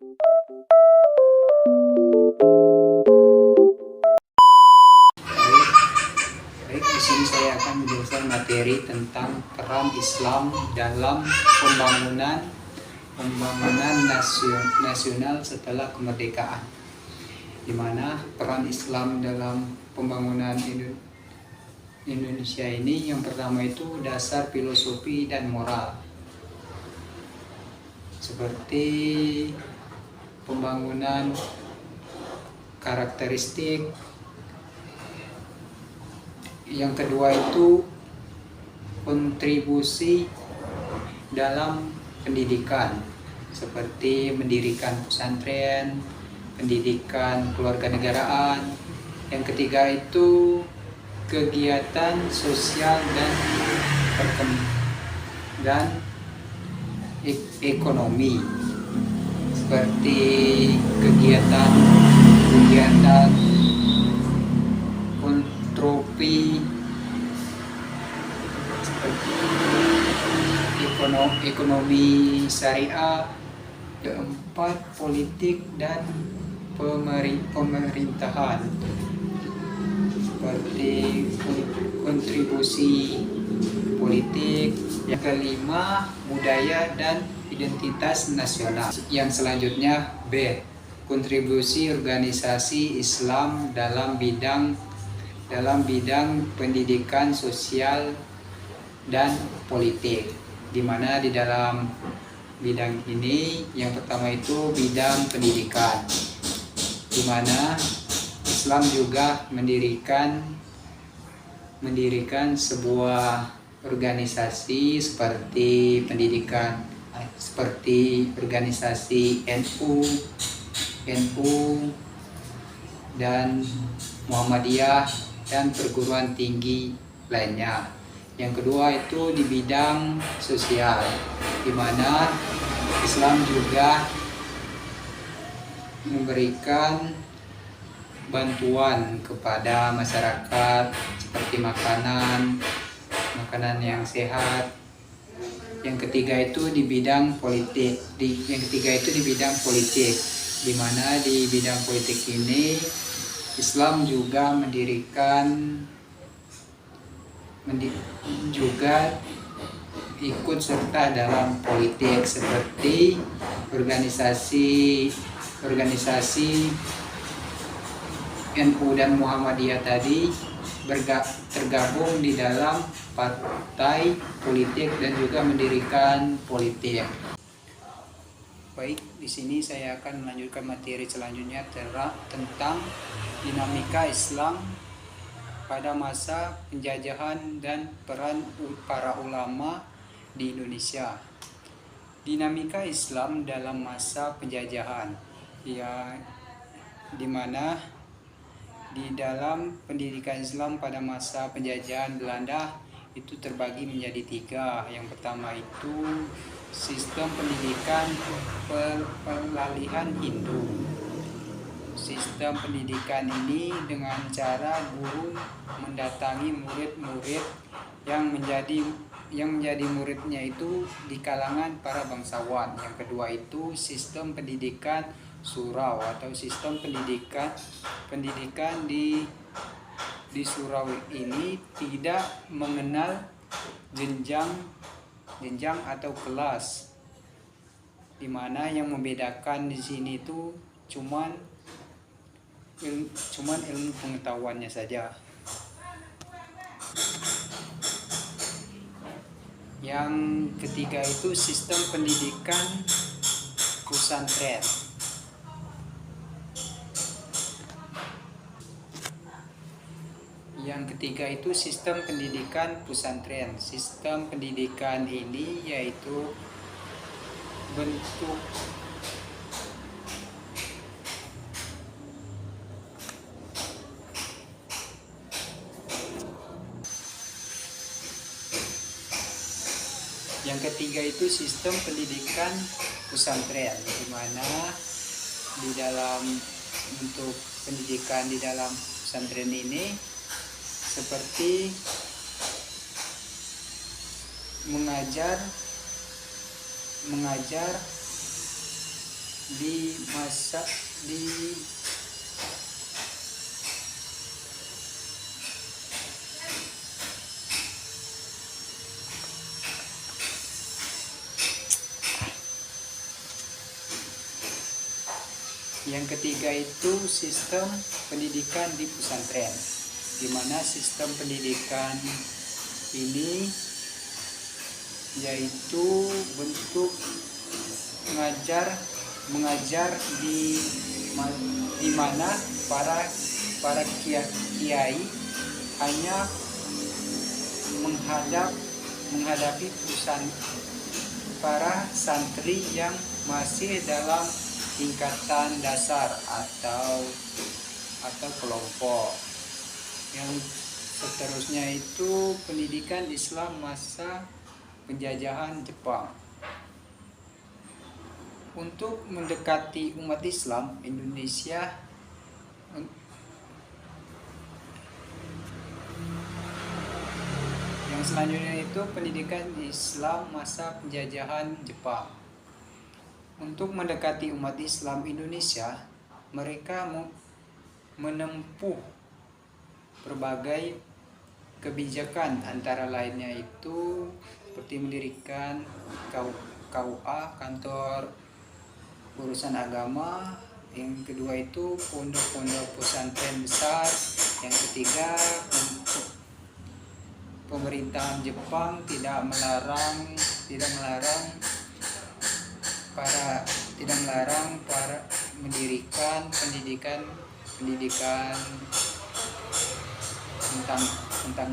Baik, di sini saya akan menjelaskan materi tentang peran Islam dalam pembangunan nasional setelah kemerdekaan. Di mana peran Islam dalam pembangunan Indonesia ini yang pertama itu dasar filosofi dan moral. Seperti pembangunan karakteristik. Yang kedua itu kontribusi dalam pendidikan, seperti mendirikan pesantren, pendidikan kewarganegaraan. Yang ketiga itu kegiatan sosial dan ekonomi, seperti kegiatan kontropi, seperti ekonomi syariah. Keempat, politik dan pemerintahan, seperti kontribusi politik. Yang kelima, budaya dan identitas nasional. Yang selanjutnya B, kontribusi organisasi Islam dalam bidang pendidikan sosial dan politik, di mana di dalam bidang ini yang pertama itu bidang pendidikan, di mana Islam juga mendirikan sebuah organisasi seperti organisasi NU dan Muhammadiyah dan perguruan tinggi lainnya. Yang kedua itu di bidang sosial, di mana Islam juga memberikan bantuan kepada masyarakat seperti makanan yang sehat. Yang ketiga itu di bidang politik. Di mana di bidang politik ini Islam juga juga ikut serta dalam politik, seperti organisasi NU dan Muhammadiyah tadi tergabung di dalam partai politik dan juga mendirikan politik. Baik, di sini saya akan melanjutkan materi selanjutnya tentang dinamika Islam pada masa penjajahan dan peran para ulama di Indonesia. Dinamika Islam dalam masa penjajahan, di mana di dalam pendidikan Islam pada masa penjajahan Belanda itu terbagi menjadi 3. Yang pertama itu sistem pendidikan peralihan Hindu. Sistem pendidikan ini dengan cara guru mendatangi murid-murid yang menjadi muridnya itu di kalangan para bangsawan. Yang kedua itu sistem pendidikan surau atau sistem pendidikan di surau ini tidak mengenal jenjang atau kelas, di mana yang membedakan di sini itu cuman ilmu pengetahuannya saja. Yang ketiga itu sistem pendidikan pesantren. Yang ketiga itu sistem pendidikan pesantren. Sistem pendidikan ini yaitu bentuk Yang ketiga itu sistem pendidikan pesantren, di mana di dalam bentuk pendidikan di dalam pesantren ini seperti mengajar di masa di yang ketiga itu sistem pendidikan di pesantren, di mana sistem pendidikan ini yaitu bentuk mengajar di mana para kiai hanya menghadapi para santri yang masih dalam tingkatan dasar atau kelompok. Yang seterusnya itu pendidikan Islam masa penjajahan Jepang. Untuk mendekati umat Islam Indonesia, yang selanjutnya itu pendidikan Islam masa penjajahan Jepang. Untuk mendekati umat Islam Indonesia, mereka menempuh berbagai kebijakan, antara lainnya itu seperti mendirikan KUA, kantor urusan agama. Yang kedua itu pondok-pondok pesantren besar. Yang ketiga, pemerintahan Jepang tidak melarang para mendirikan pendidikan tentang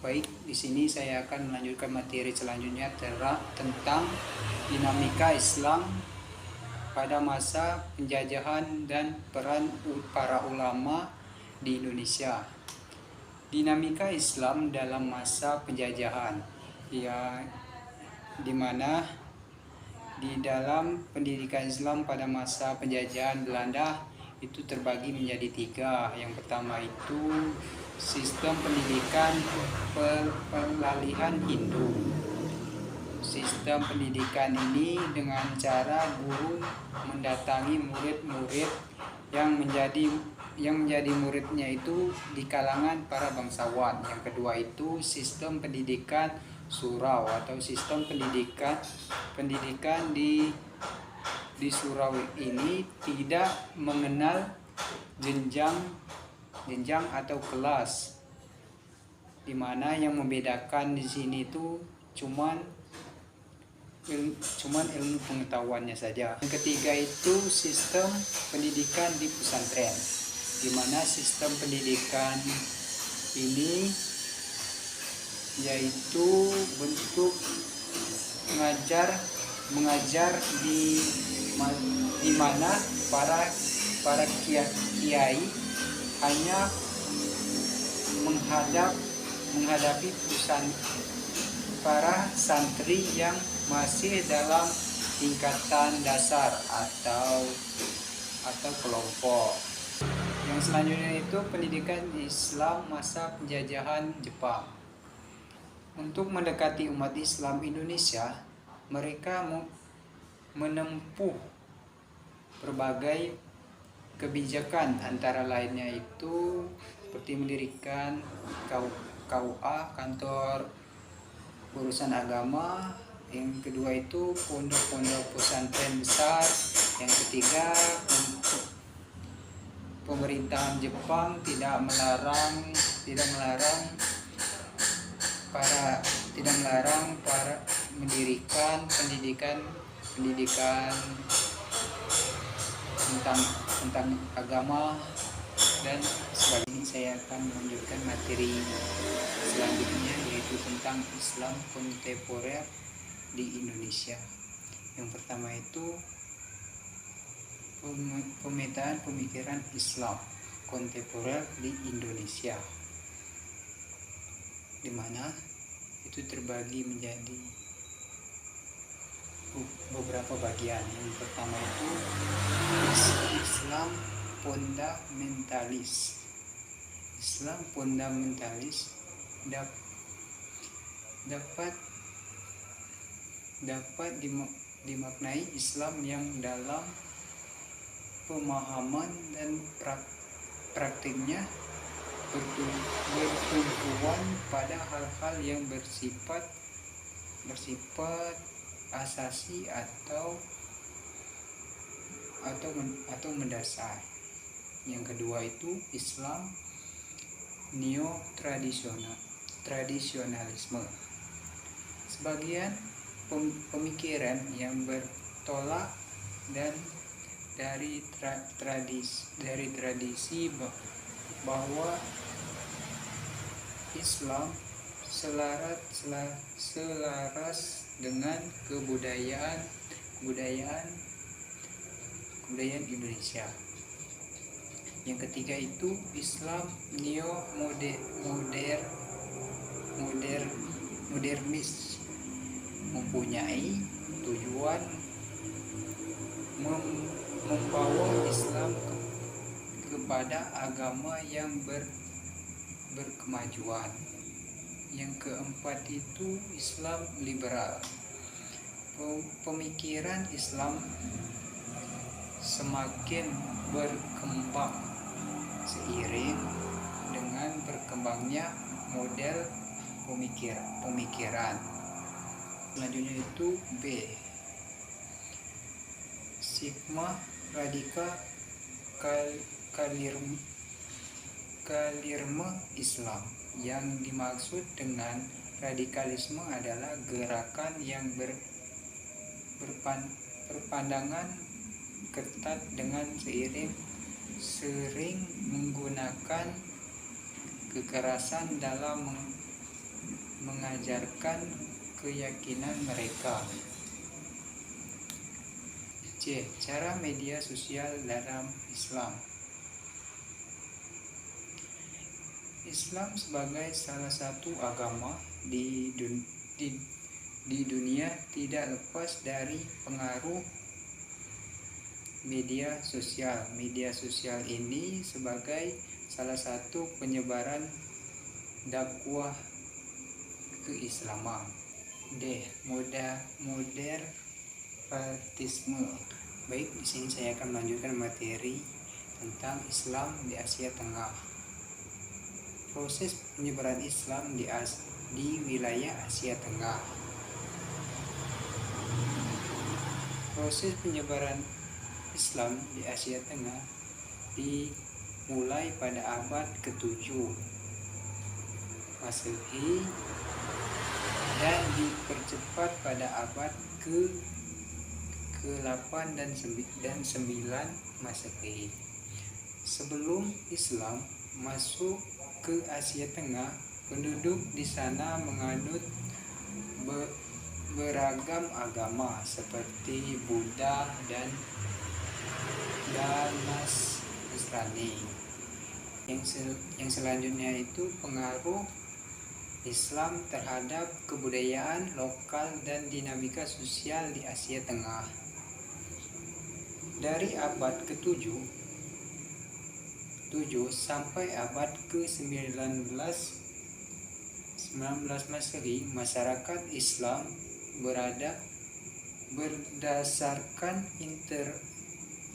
baik. Di sini saya akan melanjutkan materi selanjutnya tentang dinamika Islam pada masa penjajahan dan peran para ulama di Indonesia. Dinamika Islam dalam masa penjajahan, ya, di mana di dalam pendidikan Islam pada masa penjajahan Belanda itu terbagi menjadi 3. Yang pertama itu sistem pendidikan peralihan Hindu. Sistem pendidikan ini dengan cara guru mendatangi murid-murid yang menjadi muridnya itu di kalangan para bangsawan. Yang kedua itu sistem pendidikan surau atau sistem pendidikan di surau ini tidak mengenal jenjang atau kelas, di mana yang membedakan di sini itu cuman ilmu pengetahuannya saja. Yang ketiga itu sistem pendidikan di pesantren, di mana sistem pendidikan ini yaitu bentuk mengajar di mana para kiai hanya menghadapi para santri yang masih dalam tingkatan dasar atau kelompok. Yang selanjutnya itu pendidikan Islam masa penjajahan Jepang. Untuk mendekati umat Islam Indonesia, mereka menempuh berbagai kebijakan, antara lainnya itu seperti mendirikan KUA, kantor urusan agama. Yang kedua itu pondok-pondok pesantren besar. Yang ketiga, pemerintahan Jepang tidak melarang para mendirikan pendidikan tentang agama dan sebagainya. Saya akan melanjutkan materi selanjutnya, yaitu tentang Islam kontemporer di Indonesia. Yang pertama itu pemetaan pemikiran Islam kontemporer di Indonesia, di mana itu terbagi menjadi beberapa bagian. Yang pertama itu Islam fundamentalis. Islam fundamentalis dapat dimaknai Islam yang dalam pemahaman dan praktiknya bertumpuan pada hal-hal yang bersifat asasi atau mendasar. Yang kedua itu Islam tradisionalisme. Sebagian pemikiran yang bertolak dan dari tradisi bahwa Islam selaras dengan kebudayaan Indonesia. Yang ketiga itu Islam modernis, mempunyai tujuan membawa Islam kepada agama yang berkemajuan. Yang keempat itu Islam liberal. Pemikiran Islam semakin berkembang seiring dengan berkembangnya model pemikiran. Selanjutnya itu B, Sigma Radikal Kalirme Islam. Yang dimaksud dengan radikalisme adalah gerakan yang berpandangan ketat dengan sering menggunakan kekerasan dalam mengajarkan keyakinan mereka. C. Cara media sosial dalam Islam. Islam sebagai salah satu agama di dunia tidak lepas dari pengaruh media sosial. Media sosial ini sebagai salah satu penyebaran dakwah keislaman. D. Modernisme. Baik, di sini saya akan melanjutkan materi tentang Islam di Asia Tengah. Proses penyebaran Islam di wilayah Asia Tengah. Proses penyebaran Islam di Asia Tengah dimulai pada abad ke-7 Masehi dan dipercepat pada abad ke-8 dan 9 Masehi. Sebelum Islam masuk ke Asia Tengah, penduduk di sana menganut beragam agama seperti Buddha dan Nasrani. Yang selanjutnya itu pengaruh Islam terhadap kebudayaan lokal dan dinamika sosial di Asia Tengah. Dari abad ke-7 sampai abad ke-19 Masehi, masyarakat Islam berdasarkan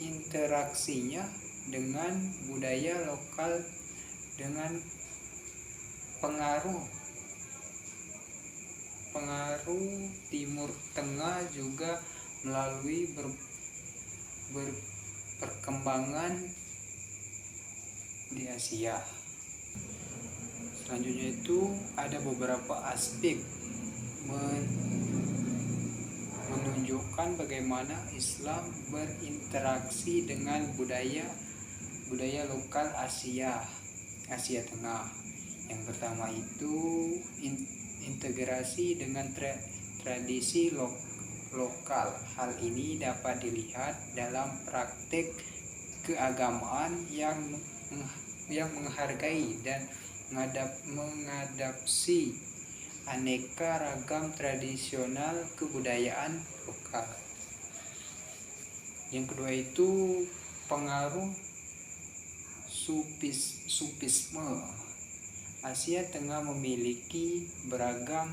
interaksinya dengan budaya lokal dengan pengaruh Timur Tengah juga melalui perkembangan di Asia. Selanjutnya itu ada beberapa aspek menunjukkan bagaimana Islam berinteraksi dengan budaya lokal Asia Tengah. Yang pertama itu integrasi dengan tradisi lokal. Hal ini dapat dilihat dalam praktik keagamaan yang menghargai dan mengadaptasi aneka ragam tradisional kebudayaan lokal. Yang kedua itu pengaruh sufisme. Asia Tengah memiliki beragam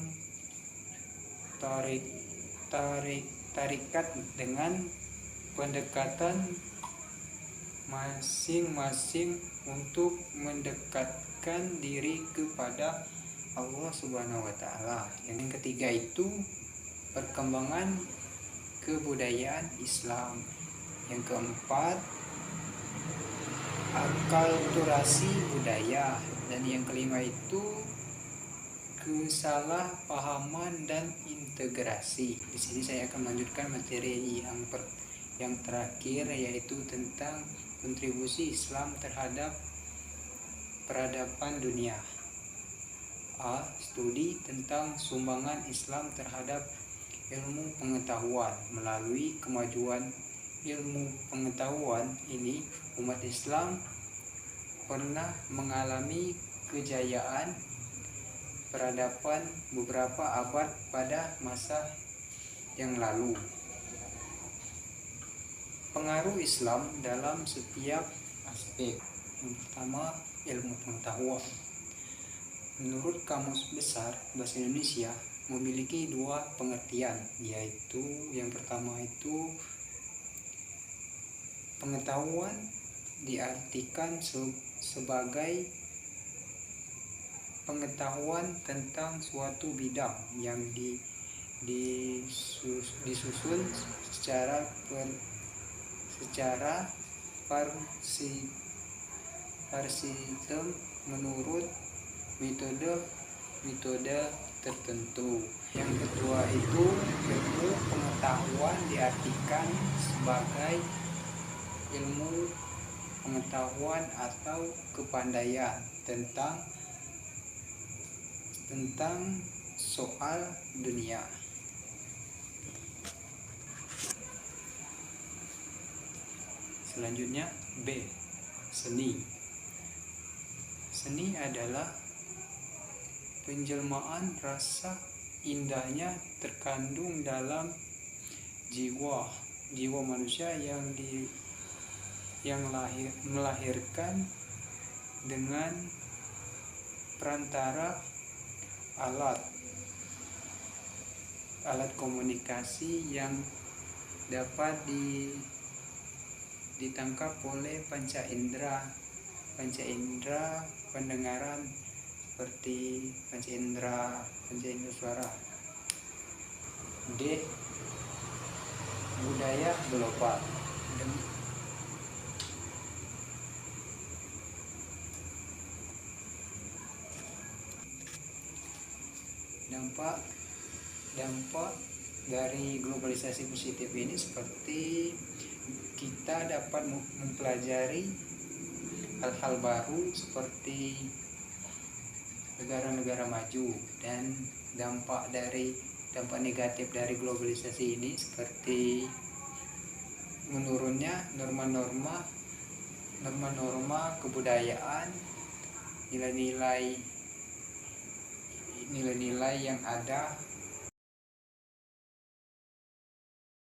tarikat dengan pendekatan masing-masing untuk mendekatkan diri kepada Allah Subhanahu wa Ta'ala. Yang ketiga itu perkembangan kebudayaan Islam. Yang keempat, akulturasi budaya. Dan yang kelima itu kesalahpahaman dan integrasi. Di sini saya akan melanjutkan materi yang terakhir, yaitu tentang kontribusi Islam terhadap peradaban dunia. A. Studi tentang sumbangan Islam terhadap ilmu pengetahuan. Melalui kemajuan ilmu pengetahuan ini, umat Islam pernah mengalami kejayaan peradaban beberapa abad pada masa yang lalu. Pengaruh Islam dalam setiap aspek. Yang pertama, ilmu pengetahuan. Menurut Kamus Besar Bahasa Indonesia memiliki dua pengertian, yaitu yang pertama itu pengetahuan diartikan sebagai pengetahuan tentang suatu bidang yang disusun secara parsistem menurut metode tertentu. Yang kedua itu ilmu pengetahuan diartikan sebagai ilmu pengetahuan atau kepandaian tentang soal dunia. Selanjutnya B. Seni. Seni adalah penjelmaan rasa indahnya terkandung dalam jiwa manusia yang melahirkan dengan perantara alat komunikasi yang dapat ditangkap oleh panca indera pendengaran seperti panca indera suara. D. Budaya global. Dampak dari globalisasi positif ini seperti kita dapat mempelajari hal-hal baru seperti negara-negara maju, dan dampak negatif dari globalisasi ini seperti menurunnya norma-norma kebudayaan, nilai-nilai yang ada